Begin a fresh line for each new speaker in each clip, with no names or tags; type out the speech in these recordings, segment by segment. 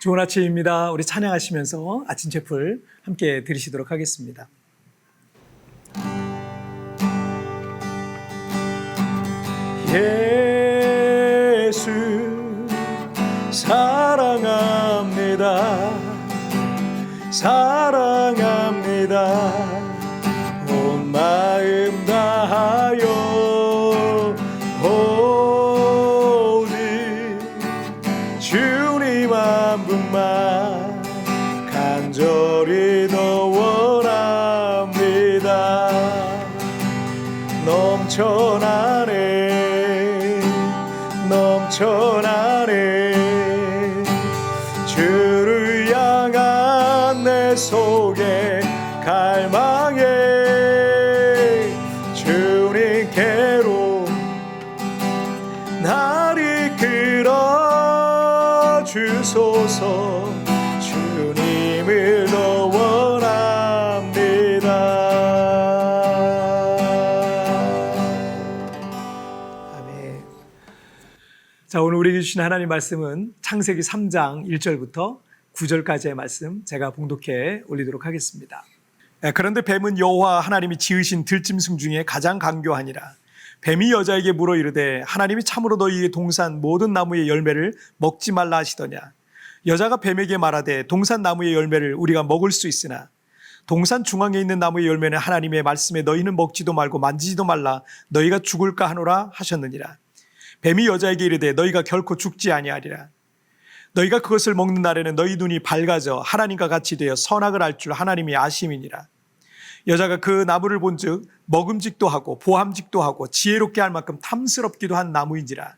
좋은 아침입니다. 우리 찬양하시면서 아침 제풀 함께 들으시도록 하겠습니다. 예수 사랑합니다. 사랑합니다. 온 마음 다하여 오직 주님 한 분만 간절히 더 원합니다. 넘쳐나네 넘쳐나네 주를 향한 내 속에 갈망해 주님께로 날 이끌어 주소서. 주님을 더 원합니다. 아멘. 자, 오늘 우리에게 주신 하나님 말씀은 창세기 3장 1절부터 9절까지의 말씀 제가 봉독해 올리도록 하겠습니다. 그런데 뱀은 여호와 하나님이 지으신 들짐승 중에 가장 강교하니라. 뱀이 여자에게 물어 이르되 하나님이 참으로 너희에게 동산 모든 나무의 열매를 먹지 말라 하시더냐. 여자가 뱀에게 말하되 동산 나무의 열매를 우리가 먹을 수 있으나 동산 중앙에 있는 나무의 열매는 하나님의 말씀에 너희는 먹지도 말고 만지지도 말라 너희가 죽을까 하노라 하셨느니라. 뱀이 여자에게 이르되 너희가 결코 죽지 아니하리라. 너희가 그것을 먹는 날에는 너희 눈이 밝아져 하나님과 같이 되어 선악을 알 줄 하나님이 아심이니라. 여자가 그 나무를 본즉 먹음직도 하고 보함직도 하고 지혜롭게 할 만큼 탐스럽기도 한 나무인지라.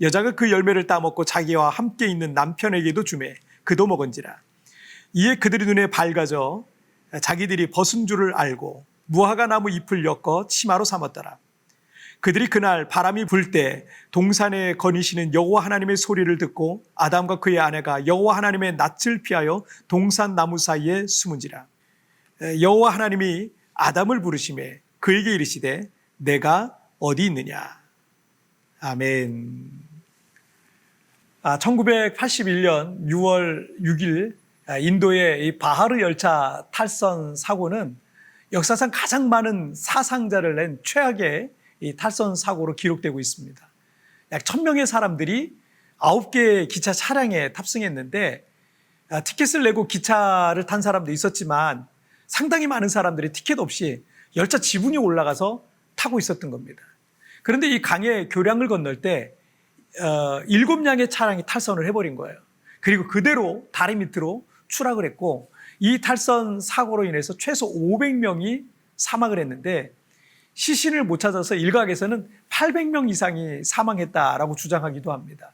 여자가 그 열매를 따먹고 자기와 함께 있는 남편에게도 주매 그도 먹은지라. 이에 그들의 눈에 밝아져 자기들이 벗은 줄을 알고 무화과 나무 잎을 엮어 치마로 삼았더라. 그들이 그날 바람이 불 때 동산에 거니시는 여호와 하나님의 소리를 듣고 아담과 그의 아내가 여호와 하나님의 낯을 피하여 동산 나무 사이에 숨은지라. 여호와 하나님이 아담을 부르시매 그에게 이르시되 내가 어디 있느냐. 아멘. 1981년 6월 6일 인도의 이 바하르 열차 탈선 사고는 역사상 가장 많은 사상자를 낸 최악의 이 탈선 사고로 기록되고 있습니다. 약 1000명의 사람들이 9개의 기차 차량에 탑승했는데 티켓을 내고 기차를 탄 사람도 있었지만 상당히 많은 사람들이 티켓 없이 열차 지붕에 올라가서 타고 있었던 겁니다. 그런데 이 강의 교량을 건널 때 7량의 차량이 탈선을 해버린 거예요. 그리고 그대로 다리 밑으로 추락을 했고 이 탈선 사고로 인해서 최소 500명이 사망을 했는데 시신을 못 찾아서 일각에서는 800명 이상이 사망했다라고 주장하기도 합니다.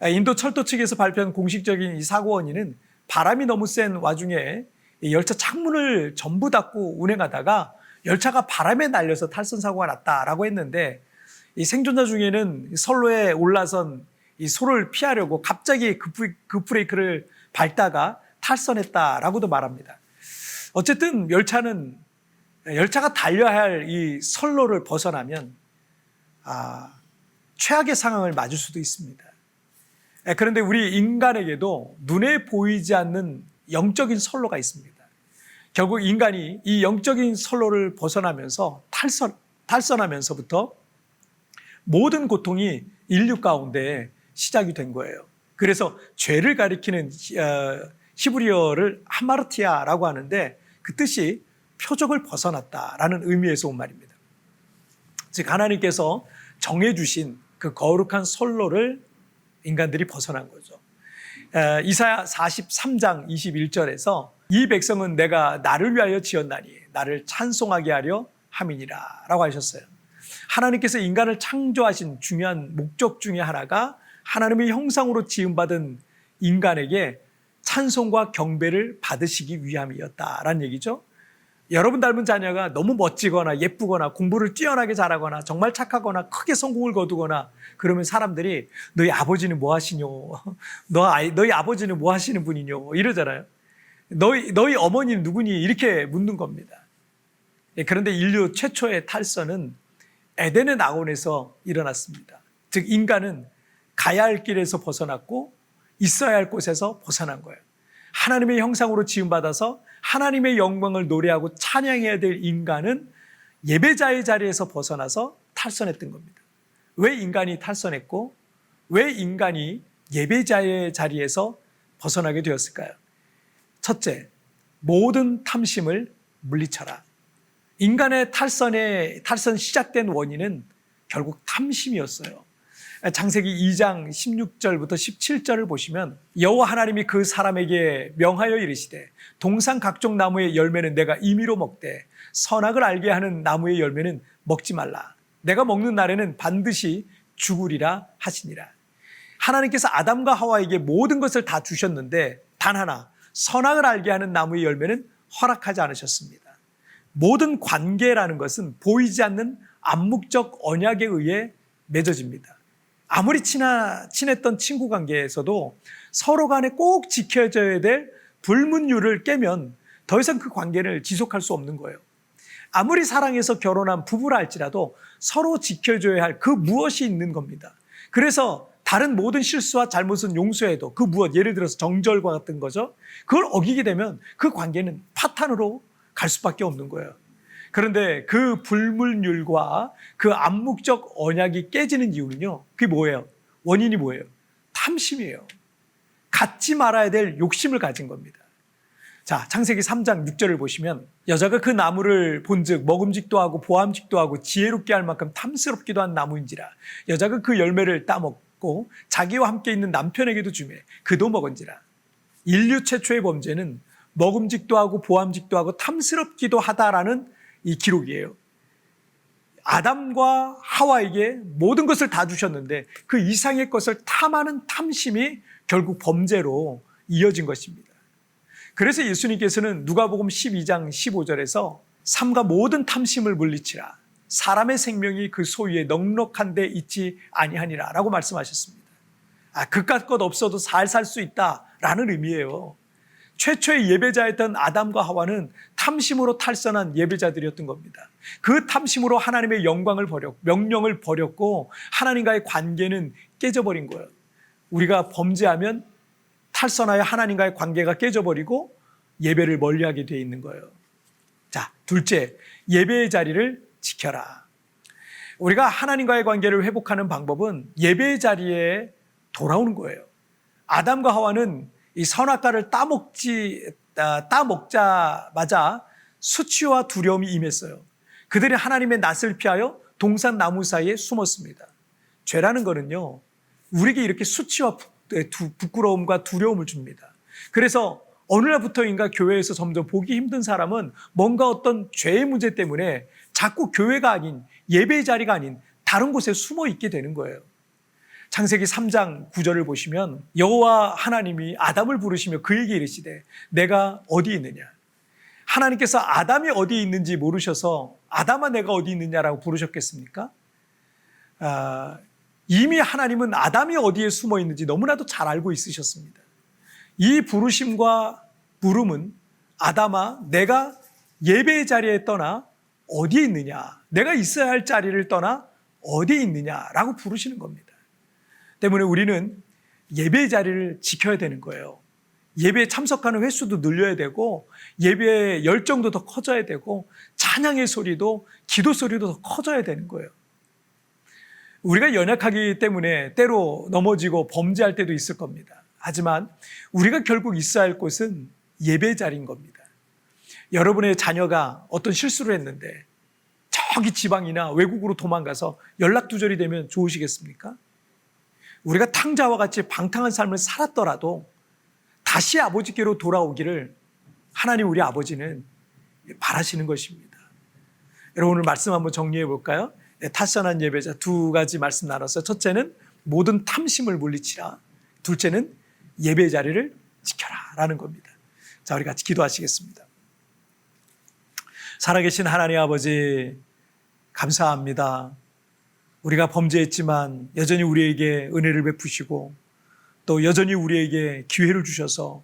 인도 철도 측에서 발표한 공식적인 이 사고 원인은 바람이 너무 센 와중에 열차 창문을 전부 닫고 운행하다가 열차가 바람에 날려서 탈선 사고가 났다라고 했는데 이 생존자 중에는 선로에 올라선 이 소를 피하려고 갑자기 급브레이크를 밟다가 탈선했다라고도 말합니다. 어쨌든 열차가 달려야 할 이 선로를 벗어나면 최악의 상황을 맞을 수도 있습니다. 그런데 우리 인간에게도 눈에 보이지 않는 영적인 선로가 있습니다. 결국 인간이 이 영적인 선로를 벗어나면서 탈선하면서부터 모든 고통이 인류 가운데 시작이 된 거예요. 그래서 죄를 가리키는 히브리어를 하마르티아라고 하는데 그 뜻이 표적을 벗어났다라는 의미에서 온 말입니다. 즉 하나님께서 정해주신 그 거룩한 선로를 인간들이 벗어난 거죠. 이사야 43장 21절에서 이 백성은 내가 나를 위하여 지었나니 나를 찬송하게 하려 함이니라 라고 하셨어요. 하나님께서 인간을 창조하신 중요한 목적 중에 하나가 하나님의 형상으로 지음받은 인간에게 찬송과 경배를 받으시기 위함이었다라는 얘기죠. 여러분 닮은 자녀가 너무 멋지거나 예쁘거나 공부를 뛰어나게 잘하거나 정말 착하거나 크게 성공을 거두거나 그러면 사람들이 너희 아버지는 뭐 하시뇨? 너희 아버지는 뭐 하시는 분이뇨? 이러잖아요. 너희 어머니는 누구니? 이렇게 묻는 겁니다. 그런데 인류 최초의 탈선은 에덴의 낙원에서 일어났습니다. 즉 인간은 가야 할 길에서 벗어났고 있어야 할 곳에서 벗어난 거예요. 하나님의 형상으로 지음받아서 하나님의 영광을 노래하고 찬양해야 될 인간은 예배자의 자리에서 벗어나서 탈선했던 겁니다. 왜 인간이 탈선했고 왜 인간이 예배자의 자리에서 벗어나게 되었을까요? 첫째, 모든 탐심을 물리쳐라. 인간의 탈선 시작된 원인은 결국 탐심이었어요. 창세기 2장 16절부터 17절을 보시면 여호와 하나님이 그 사람에게 명하여 이르시되 동산 각종 나무의 열매는 내가 임의로 먹되 선악을 알게 하는 나무의 열매는 먹지 말라. 내가 먹는 날에는 반드시 죽으리라 하시니라. 하나님께서 아담과 하와에게 모든 것을 다 주셨는데 단 하나 선악을 알게 하는 나무의 열매는 허락하지 않으셨습니다. 모든 관계라는 것은 보이지 않는 암묵적 언약에 의해 맺어집니다. 아무리 친했던 친구 관계에서도 서로 간에 꼭 지켜져야 될 불문율을 깨면 더 이상 그 관계를 지속할 수 없는 거예요. 아무리 사랑해서 결혼한 부부라 할지라도 서로 지켜줘야 할 그 무엇이 있는 겁니다. 그래서 다른 모든 실수와 잘못은 용서해도 그 무엇, 예를 들어서 정절과 같은 거죠. 그걸 어기게 되면 그 관계는 파탄으로 갈 수밖에 없는 거예요. 그런데 그 불문율과 그 암묵적 언약이 깨지는 이유는요. 그게 뭐예요? 원인이 뭐예요? 탐심이에요. 갖지 말아야 될 욕심을 가진 겁니다. 자, 창세기 3장 6절을 보시면 여자가 그 나무를 본즉 먹음직도 하고 보암직도 하고 지혜롭게 할 만큼 탐스럽기도 한 나무인지라 여자가 그 열매를 따먹고 자기와 함께 있는 남편에게도 주매 그도 먹은지라. 인류 최초의 범죄는 먹음직도 하고 보암직도 하고 탐스럽기도 하다라는 이 기록이에요. 아담과 하와에게 모든 것을 다 주셨는데 그 이상의 것을 탐하는 탐심이 결국 범죄로 이어진 것입니다. 그래서 예수님께서는 누가복음 12장 15절에서 삼가 모든 탐심을 물리치라. 사람의 생명이 그 소유에 넉넉한 데 있지 아니하니라 라고 말씀하셨습니다. 그깟 것 없어도 살 수 있다라는 의미예요. 최초의 예배자였던 아담과 하와는 탐심으로 탈선한 예배자들이었던 겁니다. 그 탐심으로 하나님의 영광을 명령을 버렸고 하나님과의 관계는 깨져버린 거예요. 우리가 범죄하면 탈선하여 하나님과의 관계가 깨져버리고 예배를 멀리하게 되어 있는 거예요. 자, 둘째, 예배의 자리를 지켜라. 우리가 하나님과의 관계를 회복하는 방법은 예배의 자리에 돌아오는 거예요. 아담과 하와는 이 선악과를 따먹자마자 수치와 두려움이 임했어요. 그들이 하나님의 낯을 피하여 동산 나무 사이에 숨었습니다. 죄라는 거는요, 우리에게 이렇게 수치와 부끄러움과 두려움을 줍니다. 그래서 어느 날부터인가 교회에서 점점 보기 힘든 사람은 뭔가 어떤 죄의 문제 때문에 자꾸 교회가 아닌 예배의 자리가 아닌 다른 곳에 숨어 있게 되는 거예요. 창세기 3장 9절을 보시면 여호와 하나님이 아담을 부르시며 그에게 이르시되 내가 어디 있느냐. 하나님께서 아담이 어디 있는지 모르셔서 아담아 내가 어디 있느냐라고 부르셨겠습니까? 이미 하나님은 아담이 어디에 숨어 있는지 너무나도 잘 알고 있으셨습니다. 이 부르심과 부름은 아담아 내가 예배의 자리에 떠나 어디에 있느냐, 내가 있어야 할 자리를 떠나 어디에 있느냐라고 부르시는 겁니다. 때문에 우리는 예배의 자리를 지켜야 되는 거예요. 예배에 참석하는 횟수도 늘려야 되고 예배의 열정도 더 커져야 되고 찬양의 소리도 기도 소리도 더 커져야 되는 거예요. 우리가 연약하기 때문에 때로 넘어지고 범죄할 때도 있을 겁니다. 하지만 우리가 결국 있어야 할 곳은 예배의 자리인 겁니다. 여러분의 자녀가 어떤 실수를 했는데 저기 지방이나 외국으로 도망가서 연락두절이 되면 좋으시겠습니까? 우리가 탕자와 같이 방탕한 삶을 살았더라도 다시 아버지께로 돌아오기를 하나님 우리 아버지는 바라시는 것입니다. 여러분 오늘 말씀 한번 정리해 볼까요? 탈선한 예배자 두 가지 말씀 나눴어요. 첫째는 모든 탐심을 물리치라. 둘째는 예배의 자리를 지켜라 라는 겁니다. 자, 우리 같이 기도하시겠습니다. 살아계신 하나님 아버지 감사합니다. 우리가 범죄했지만 여전히 우리에게 은혜를 베푸시고 또 여전히 우리에게 기회를 주셔서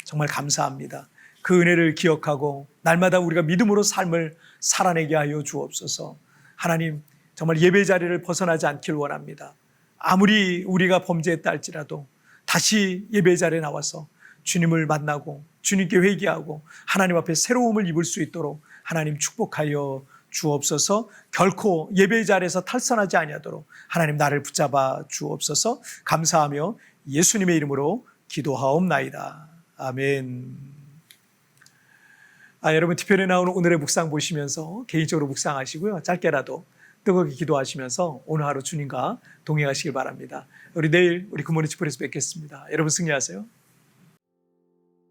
정말 감사합니다. 그 은혜를 기억하고 날마다 우리가 믿음으로 삶을 살아내게 하여 주옵소서. 하나님 정말 예배 자리를 벗어나지 않길 원합니다. 아무리 우리가 범죄했다 할지라도 다시 예배 자리에 나와서 주님을 만나고 주님께 회개하고 하나님 앞에 새로움을 입을 수 있도록 하나님 축복하여 주옵소서. 결코 예배 자리에서 탈선하지 아니하도록 하나님 나를 붙잡아 주옵소서. 감사하며 예수님의 이름으로 기도하옵나이다. 아멘. 여러분 TVN에 나오는 오늘의 묵상 보시면서 개인적으로 묵상하시고요. 짧게라도 뜨겁게 기도하시면서 오늘 하루 주님과 동행하시길 바랍니다. 우리 내일 우리 굿모닝 치프에서 뵙겠습니다. 여러분 승리하세요.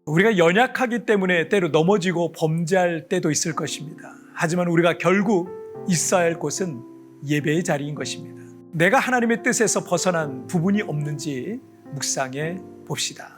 우리가 연약하기 때문에 때로 넘어지고 범죄할 때도 있을 것입니다. 하지만 우리가 결국 있어야 할 곳은 예배의 자리인 것입니다. 내가 하나님의 뜻에서 벗어난 부분이 없는지 묵상해 봅시다.